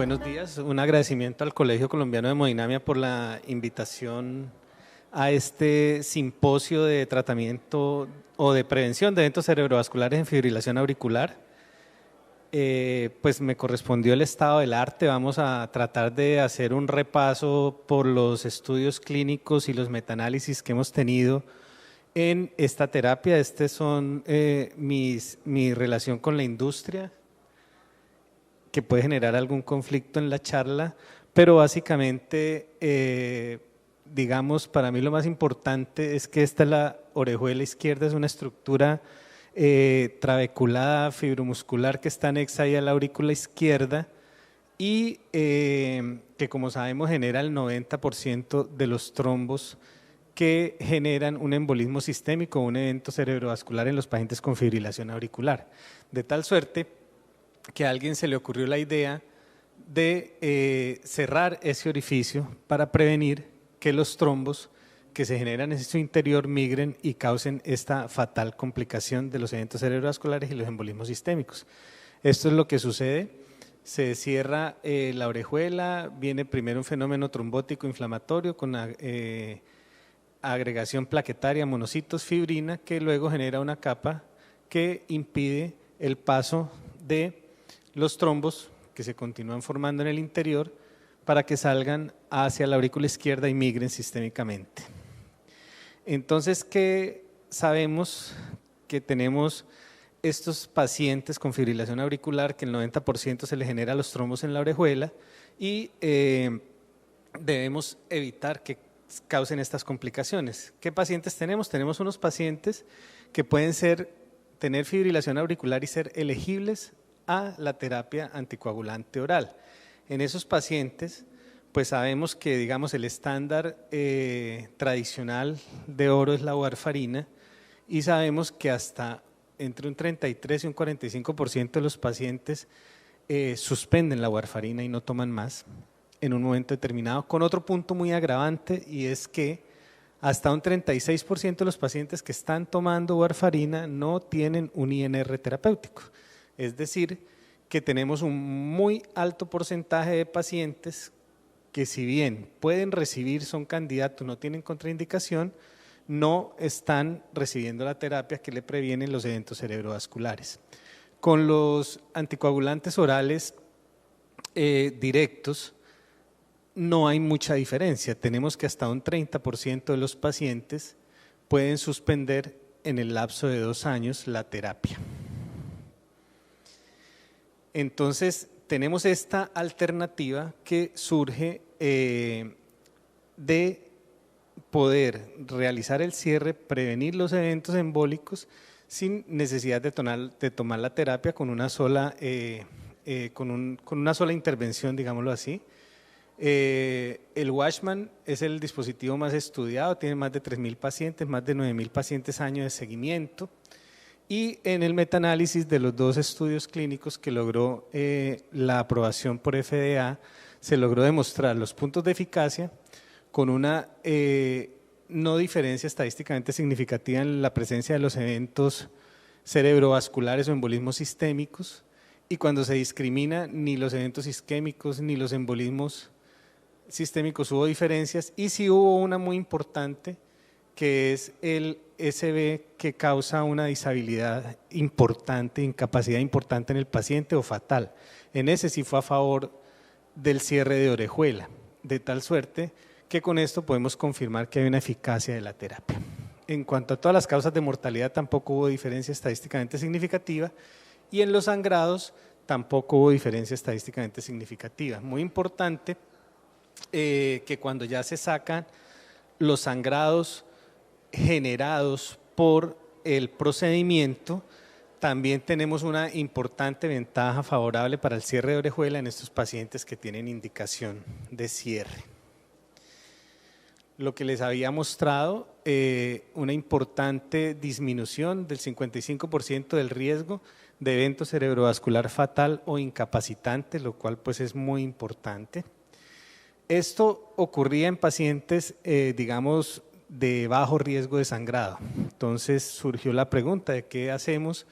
Buenos días, un agradecimiento al Colegio Colombiano de Hemodinamia por la invitación a este simposio de tratamiento o de prevención de eventos cerebrovasculares en fibrilación auricular. Pues me correspondió el estado del arte. Vamos a tratar de hacer un repaso por los estudios clínicos y los metaanálisis que hemos tenido en esta terapia. Este son mi relación con la industria, que puede generar algún conflicto en la charla, pero básicamente, digamos, para mí lo más importante es que esta es la orejuela izquierda, es una estructura trabeculada fibromuscular que está anexa ahí a la aurícula izquierda y que, como sabemos, genera el 90% de los trombos que generan un embolismo sistémico o un evento cerebrovascular en los pacientes con fibrilación auricular. De tal suerte que a alguien se le ocurrió la idea de cerrar ese orificio para prevenir que los trombos que se generan en su interior migren y causen esta fatal complicación de los eventos cerebrovasculares y los embolismos sistémicos. Esto es lo que sucede: se cierra la orejuela, viene primero un fenómeno trombótico inflamatorio con agregación plaquetaria, monocitos, fibrina, que luego genera una capa que impide el paso de los trombos que se continúan formando en el interior para que salgan hacia la aurícula izquierda y migren sistémicamente. Entonces, ¿qué sabemos? Que tenemos estos pacientes con fibrilación auricular que el 90% se les genera los trombos en la orejuela y debemos evitar que causen estas complicaciones. ¿Qué pacientes tenemos? Tenemos unos pacientes que pueden tener fibrilación auricular y ser elegibles a la terapia anticoagulante oral. En esos pacientes, pues sabemos que, digamos, el estándar tradicional de oro es la warfarina, y sabemos que hasta entre un 33 y un 45% de los pacientes suspenden la warfarina y no toman más en un momento determinado, con otro punto muy agravante, y es que hasta un 36% de los pacientes que están tomando warfarina no tienen un INR terapéutico. Es decir, que tenemos un muy alto porcentaje de pacientes que, si bien pueden recibir, son candidatos, no tienen contraindicación, no están recibiendo la terapia que le previene los eventos cerebrovasculares. Con los anticoagulantes orales directos no hay mucha diferencia. Tenemos que hasta un 30% de los pacientes pueden suspender en el lapso de 2 años la terapia. Entonces, tenemos esta alternativa que surge de poder realizar el cierre, prevenir los eventos embólicos sin necesidad de tomar la terapia con una sola, con una sola intervención, digámoslo así. El Watchman es el dispositivo más estudiado, tiene más de 3.000 pacientes, más de 9.000 pacientes años de seguimiento. Y en el metaanálisis de los 2 estudios clínicos que logró la aprobación por FDA, se logró demostrar los puntos de eficacia con una no diferencia estadísticamente significativa en la presencia de los eventos cerebrovasculares o embolismos sistémicos, y cuando se discrimina ni los eventos isquémicos ni los embolismos sistémicos hubo diferencias, y sí hubo una muy importante, que es el SB, que causa una disabilidad importante, incapacidad importante en el paciente o fatal. En ese sí fue a favor del cierre de orejuela, de tal suerte que con esto podemos confirmar que hay una eficacia de la terapia. En cuanto a todas las causas de mortalidad, tampoco hubo diferencia estadísticamente significativa, y en los sangrados tampoco hubo diferencia estadísticamente significativa. Muy importante que cuando ya se sacan los sangrados generados por el procedimiento, también tenemos una importante ventaja favorable para el cierre de orejuela en estos pacientes que tienen indicación de cierre. Lo que les había mostrado, una importante disminución del 55% del riesgo de evento cerebrovascular fatal o incapacitante, lo cual pues es muy importante. Esto ocurría en pacientes, digamos, de bajo riesgo de sangrado. Entonces surgió la pregunta de qué hacemos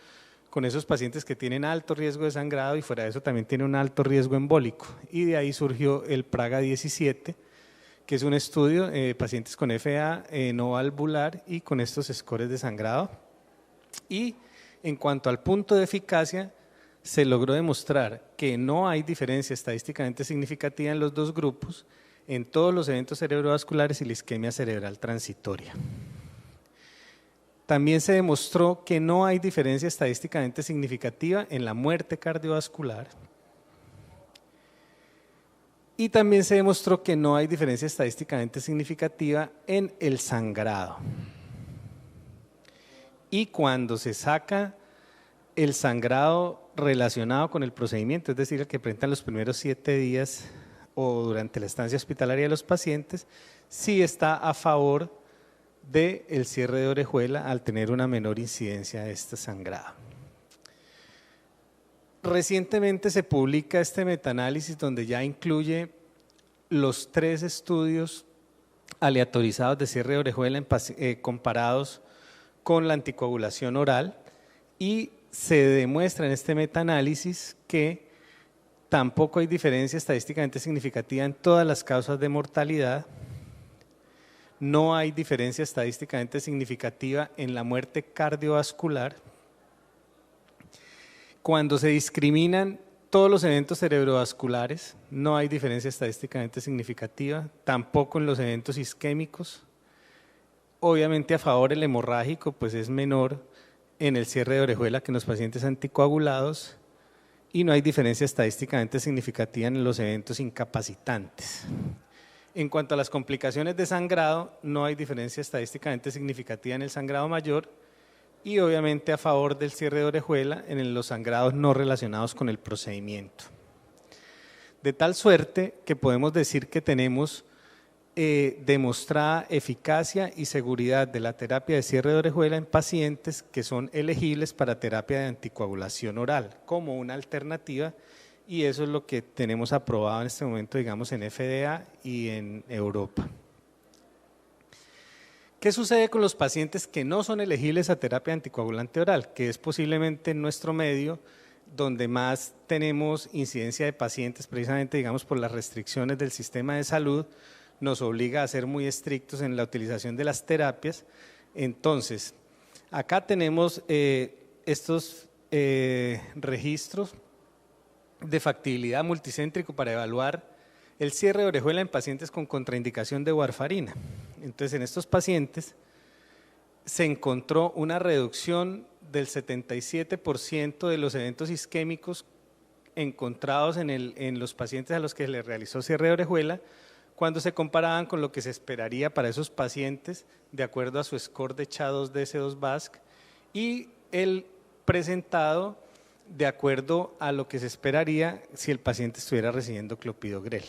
con esos pacientes que tienen alto riesgo de sangrado y fuera de eso también tienen un alto riesgo embólico. Y de ahí surgió el Praga 17, que es un estudio de pacientes con FA no valvular y con estos scores de sangrado. Y en cuanto al punto de eficacia, se logró demostrar que no hay diferencia estadísticamente significativa en los dos grupos en todos los eventos cerebrovasculares y la isquemia cerebral transitoria. También se demostró que no hay diferencia estadísticamente significativa en la muerte cardiovascular. Y también se demostró que no hay diferencia estadísticamente significativa en el sangrado. Y cuando se saca el sangrado relacionado con el procedimiento, es decir, el que presenta en los primeros 7 días o durante la estancia hospitalaria de los pacientes, sí está a favor del cierre de orejuela al tener una menor incidencia de este sangrado. Recientemente se publica este metaanálisis donde ya incluye los 3 estudios aleatorizados de cierre de orejuela comparados con la anticoagulación oral y se demuestra en este metaanálisis que tampoco hay diferencia estadísticamente significativa en todas las causas de mortalidad, no hay diferencia estadísticamente significativa en la muerte cardiovascular. Cuando se discriminan todos los eventos cerebrovasculares, no hay diferencia estadísticamente significativa, tampoco en los eventos isquémicos. Obviamente a favor el hemorrágico pues es menor en el cierre de orejuela que en los pacientes anticoagulados y no hay diferencia estadísticamente significativa en los eventos incapacitantes. En cuanto a las complicaciones de sangrado, no hay diferencia estadísticamente significativa en el sangrado mayor y obviamente a favor del cierre de orejuela en los sangrados no relacionados con el procedimiento. De tal suerte que podemos decir que tenemos demostrada eficacia y seguridad de la terapia de cierre de orejuela en pacientes que son elegibles para terapia de anticoagulación oral como una alternativa, y eso es lo que tenemos aprobado en este momento, digamos, en FDA y en Europa. ¿Qué sucede con los pacientes que no son elegibles a terapia anticoagulante oral? Que es posiblemente en nuestro medio donde más tenemos incidencia de pacientes, precisamente, digamos, por las restricciones del sistema de salud, nos obliga a ser muy estrictos en la utilización de las terapias. Entonces, acá tenemos estos registros de factibilidad multicéntrico para evaluar el cierre de orejuela en pacientes con contraindicación de warfarina. Entonces, en estos pacientes se encontró una reducción del 77% de los eventos isquémicos encontrados en los pacientes a los que le realizó cierre de orejuela cuando se comparaban con lo que se esperaría para esos pacientes de acuerdo a su score de CHA2DS2-VASC y el presentado de acuerdo a lo que se esperaría si el paciente estuviera recibiendo clopidogrel.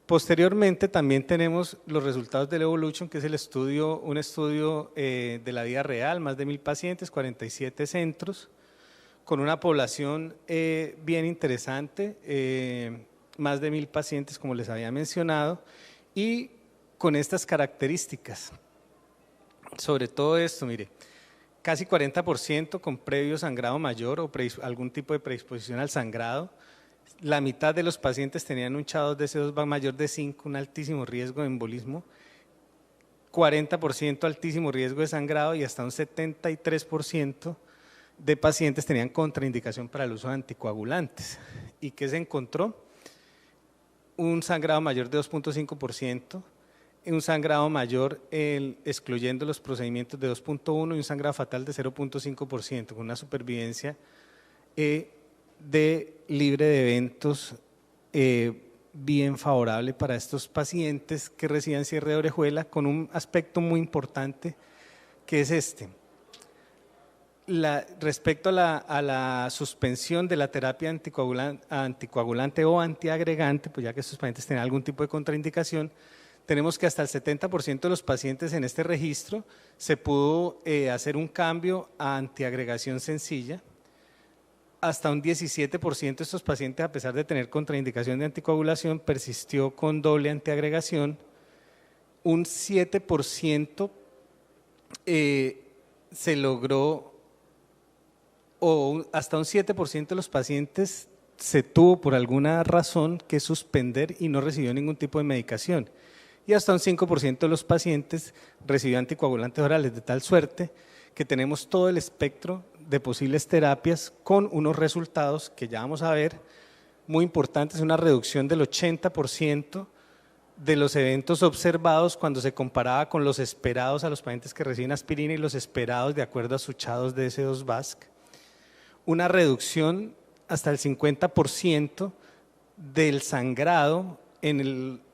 Posteriormente también tenemos los resultados del Evolution, que es un estudio de la vida real, más de 1000 pacientes, 47 centros, con una población bien interesante, más de 1000 pacientes como les había mencionado, y con estas características. Sobre todo esto, mire, casi 40% con previo sangrado mayor o algún tipo de predisposición al sangrado. La mitad de los pacientes tenían un CHA2DS2 mayor de 5, un altísimo riesgo de embolismo, 40% altísimo riesgo de sangrado y hasta un 73% de pacientes tenían contraindicación para el uso de anticoagulantes. ¿Y qué se encontró? Un sangrado mayor de 2.5%, un sangrado mayor excluyendo los procedimientos de 2.1 y un sangrado fatal de 0.5%, con una supervivencia libre de eventos bien favorable para estos pacientes que reciban cierre de orejuela, con un aspecto muy importante que es este. Respecto a la suspensión de la terapia anticoagulante o antiagregante, pues ya que estos pacientes tienen algún tipo de contraindicación, tenemos que hasta el 70% de los pacientes en este registro se pudo hacer un cambio a antiagregación sencilla. Hasta un 17% de estos pacientes, a pesar de tener contraindicación de anticoagulación, persistió con doble antiagregación. Un 7% se logró o hasta un 7% de los pacientes se tuvo por alguna razón que suspender y no recibió ningún tipo de medicación. Y hasta un 5% de los pacientes recibió anticoagulantes orales, de tal suerte que tenemos todo el espectro de posibles terapias con unos resultados que ya vamos a ver muy importantes, una reducción del 80% de los eventos observados cuando se comparaba con los esperados a los pacientes que reciben aspirina y los esperados de acuerdo a su CHA2 DS2-VASC, una reducción hasta el 50% del sangrado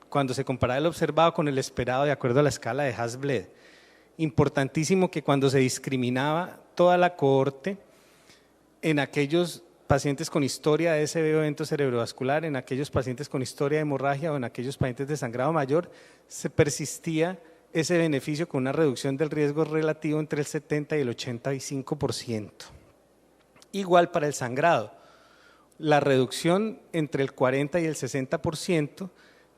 cuando se comparaba el observado con el esperado de acuerdo a la escala de Hasbled. Importantísimo que cuando se discriminaba toda la cohorte en aquellos pacientes con historia de SB o evento cerebrovascular, en aquellos pacientes con historia de hemorragia o en aquellos pacientes de sangrado mayor, se persistía ese beneficio con una reducción del riesgo relativo entre el 70 y el 85%. Igual para el sangrado, la reducción entre el 40 y el 60%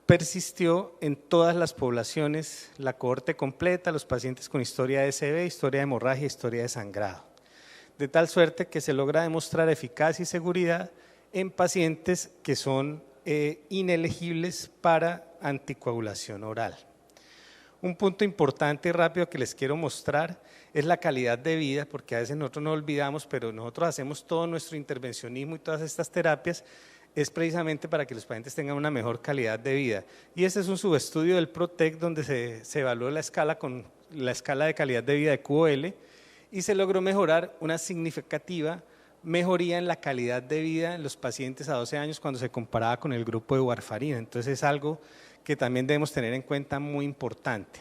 persistió en todas las poblaciones, la cohorte completa, los pacientes con historia de SB, historia de hemorragia, historia de sangrado. De tal suerte que se logra demostrar eficacia y seguridad en pacientes que son inelegibles para anticoagulación oral. Un punto importante y rápido que les quiero mostrar es la calidad de vida, porque a veces nosotros no olvidamos, pero nosotros hacemos todo nuestro intervencionismo y todas estas terapias es precisamente para que los pacientes tengan una mejor calidad de vida. Y este es un subestudio del PROTEC donde se evaluó la escala con la escala de calidad de vida de QOL y se logró mejorar una significativa mejoría en la calidad de vida en los pacientes a 12 años cuando se comparaba con el grupo de warfarina. Entonces es algo que también debemos tener en cuenta muy importante.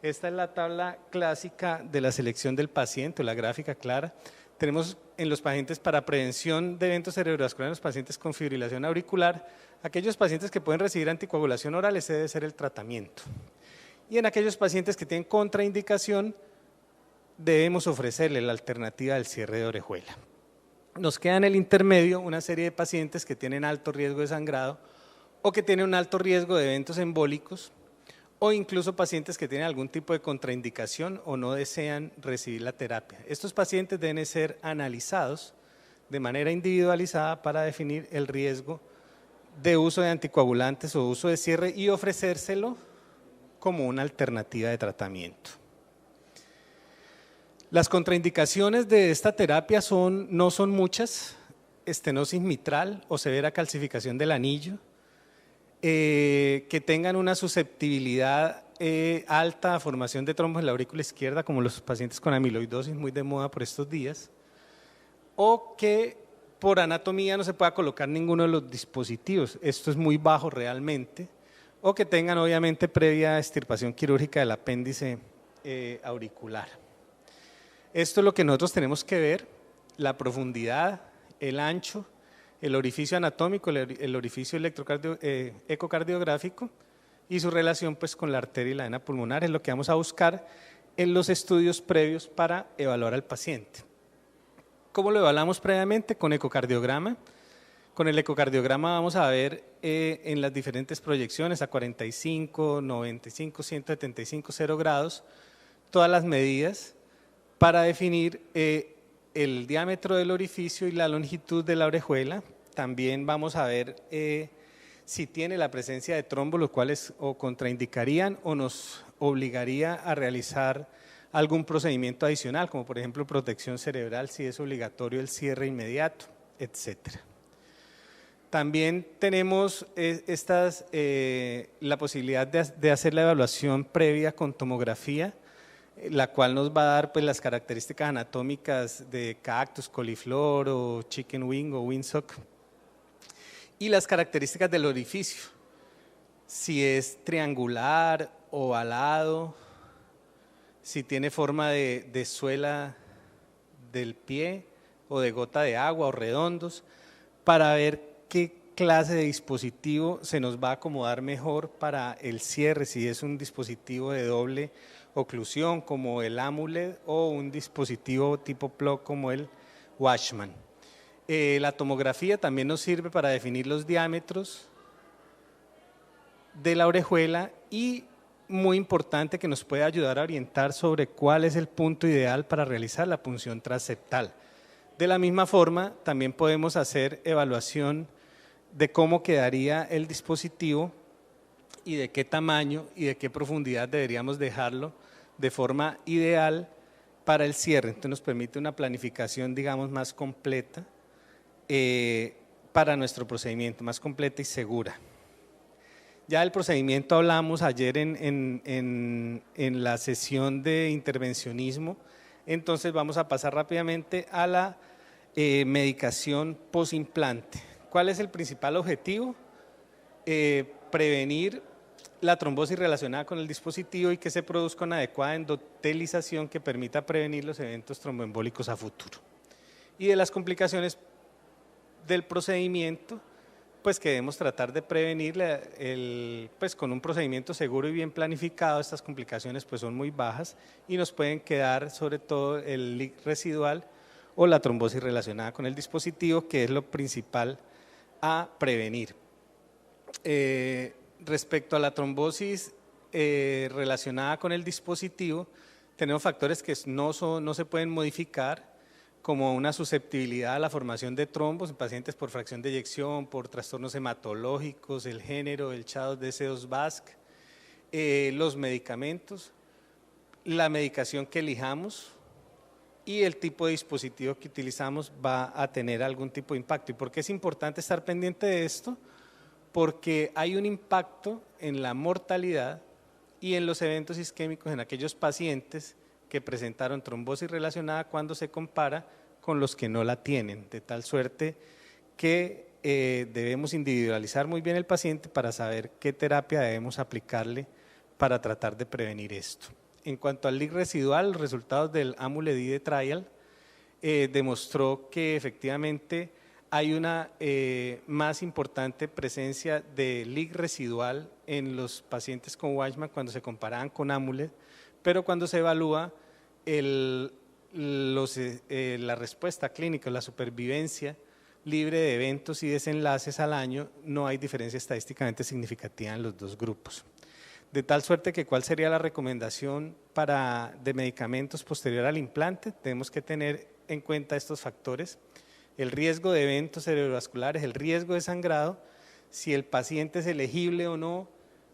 Esta es la tabla clásica de la selección del paciente, la gráfica clara. Tenemos en los pacientes para prevención de eventos cerebrovasculares, en los pacientes con fibrilación auricular, aquellos pacientes que pueden recibir anticoagulación oral, ese debe ser el tratamiento. Y en aquellos pacientes que tienen contraindicación, debemos ofrecerle la alternativa del cierre de orejuela. Nos queda en el intermedio una serie de pacientes que tienen alto riesgo de sangrado o que tienen un alto riesgo de eventos embólicos o incluso pacientes que tienen algún tipo de contraindicación o no desean recibir la terapia. Estos pacientes deben ser analizados de manera individualizada para definir el riesgo de uso de anticoagulantes o uso de cierre y ofrecérselo como una alternativa de tratamiento. Las contraindicaciones de esta terapia no son muchas: estenosis mitral o severa calcificación del anillo, que tengan una susceptibilidad alta a formación de trombos en la aurícula izquierda, como los pacientes con amiloidosis, muy de moda por estos días, o que por anatomía no se pueda colocar ninguno de los dispositivos, esto es muy bajo realmente, o que tengan obviamente previa extirpación quirúrgica del apéndice auricular. Esto es lo que nosotros tenemos que ver: la profundidad, el ancho, el orificio anatómico, el orificio ecocardiográfico y su relación pues con la arteria y la vena pulmonar. Es lo que vamos a buscar en los estudios previos para evaluar al paciente. ¿Cómo lo evaluamos previamente? Con ecocardiograma. Con el ecocardiograma vamos a ver en las diferentes proyecciones a 45, 95, 175, 0 grados, todas las medidas para definir el diámetro del orificio y la longitud de la orejuela. También vamos a ver si tiene la presencia de trombos, los cuales o contraindicarían o nos obligaría a realizar algún procedimiento adicional, como por ejemplo protección cerebral, si es obligatorio el cierre inmediato, etcétera. También tenemos la posibilidad de hacer la evaluación previa con tomografía, la cual nos va a dar pues, las características anatómicas de cactus, coliflor o chicken wing o windsock y las características del orificio, si es triangular, ovalado, si tiene forma de suela del pie o de gota de agua o redondos, para ver qué clase de dispositivo se nos va a acomodar mejor para el cierre, si es un dispositivo de doble oclusión como el Amulet o un dispositivo tipo plug como el Watchman. La tomografía también nos sirve para definir los diámetros de la orejuela y muy importante que nos puede ayudar a orientar sobre cuál es el punto ideal para realizar la punción transeptal. De la misma forma, también podemos hacer evaluación de cómo quedaría el dispositivo y de qué tamaño y de qué profundidad deberíamos dejarlo de forma ideal para el cierre. Entonces nos permite una planificación, digamos, más completa para nuestro procedimiento, más completa y segura. Ya del procedimiento hablamos ayer en la sesión de intervencionismo, entonces vamos a pasar rápidamente a la medicación posimplante. ¿Cuál es el principal objetivo? Prevenir la trombosis relacionada con el dispositivo y que se produzca una adecuada endotelización que permita prevenir los eventos tromboembólicos a futuro. Y de las complicaciones del procedimiento, pues que debemos tratar de prevenir, pues con un procedimiento seguro y bien planificado, estas complicaciones pues son muy bajas y nos pueden quedar sobre todo el leak residual o la trombosis relacionada con el dispositivo, que es lo principal a prevenir. Respecto a la trombosis relacionada con el dispositivo, tenemos factores que no se pueden modificar, como una susceptibilidad a la formación de trombos en pacientes por fracción de eyección, por trastornos hematológicos, el género, el CHA2DS2-VASC, los medicamentos, la medicación que elijamos y el tipo de dispositivo que utilizamos va a tener algún tipo de impacto. ¿Y por qué es importante estar pendiente de esto? Porque hay un impacto en la mortalidad y en los eventos isquémicos en aquellos pacientes que presentaron trombosis relacionada cuando se compara con los que no la tienen, de tal suerte que debemos individualizar muy bien el paciente para saber qué terapia debemos aplicarle para tratar de prevenir esto. En cuanto al leak residual, los resultados del AMULED trial demostró que efectivamente hay una más importante presencia de leak residual en los pacientes con Weissman cuando se comparaban con AMULED, pero cuando se evalúa la respuesta clínica, la supervivencia libre de eventos y desenlaces al año, no hay diferencia estadísticamente significativa en los dos grupos. De tal suerte que ¿cuál sería la recomendación de medicamentos posterior al implante? Tenemos que tener en cuenta estos factores: el riesgo de eventos cerebrovasculares, el riesgo de sangrado, si el paciente es elegible o no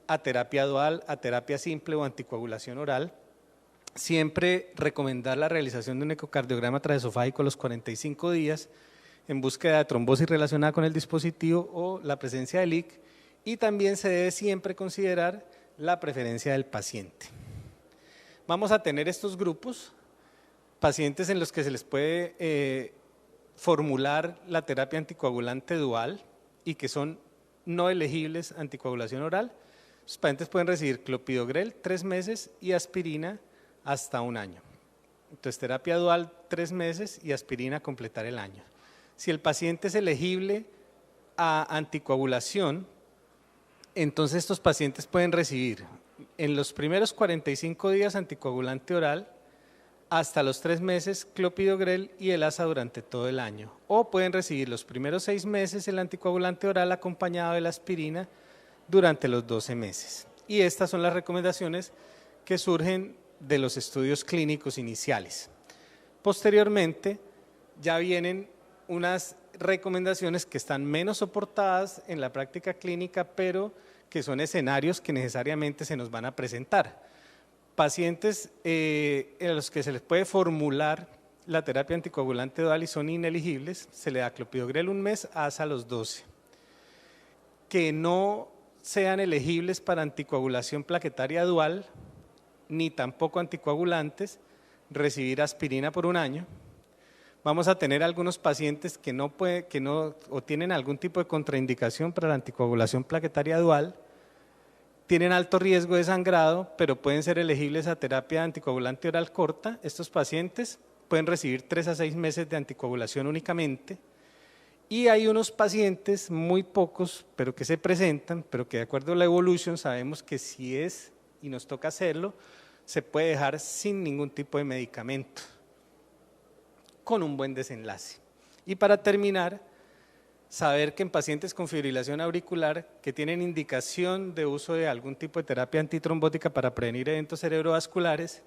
a terapia dual, a terapia simple o anticoagulación oral. Siempre recomendar la realización de un ecocardiograma transesofágico a los 45 días en búsqueda de trombosis relacionada con el dispositivo o la presencia de leak, y también se debe siempre considerar la preferencia del paciente. Vamos a tener estos grupos, pacientes en los que se les puede formular la terapia anticoagulante dual y que son no elegibles a anticoagulación oral. Los pacientes pueden recibir clopidogrel 3 meses y aspirina hasta 1 año. Entonces, terapia dual 3 meses y aspirina completar el año. Si el paciente es elegible a anticoagulación, entonces estos pacientes pueden recibir en los primeros 45 días anticoagulante oral, hasta los 3 meses clopidogrel y el ASA durante todo el año. O pueden recibir los primeros 6 meses el anticoagulante oral acompañado de la aspirina durante los 12 meses. Y estas son las recomendaciones que surgen de los estudios clínicos iniciales. Posteriormente ya vienen unas recomendaciones que están menos soportadas en la práctica clínica, pero que son escenarios que necesariamente se nos van a presentar. Pacientes a los que se les puede formular la terapia anticoagulante dual y son ineligibles, se le da clopidogrel 1 mes, ASA los 12. Que no sean elegibles para anticoagulación plaquetaria dual, ni tampoco anticoagulantes, recibir aspirina por 1 año. Vamos a tener algunos pacientes que no o tienen algún tipo de contraindicación para la anticoagulación plaquetaria dual, tienen alto riesgo de sangrado, pero pueden ser elegibles a terapia anticoagulante oral corta. Estos pacientes pueden recibir 3 a 6 meses de anticoagulación únicamente. Y hay unos pacientes, muy pocos, pero que se presentan, pero que de acuerdo a la evolución sabemos que si es y nos toca hacerlo, se puede dejar sin ningún tipo de medicamento, con un buen desenlace. Y para terminar, saber que en pacientes con fibrilación auricular que tienen indicación de uso de algún tipo de terapia antitrombótica para prevenir eventos cerebrovasculares,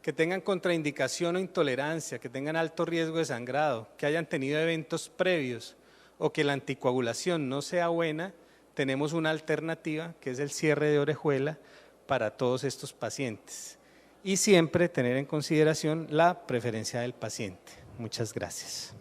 que tengan contraindicación o intolerancia, que tengan alto riesgo de sangrado, que hayan tenido eventos previos o que la anticoagulación no sea buena, tenemos una alternativa que es el cierre de orejuela para todos estos pacientes. Y siempre tener en consideración la preferencia del paciente. Muchas gracias.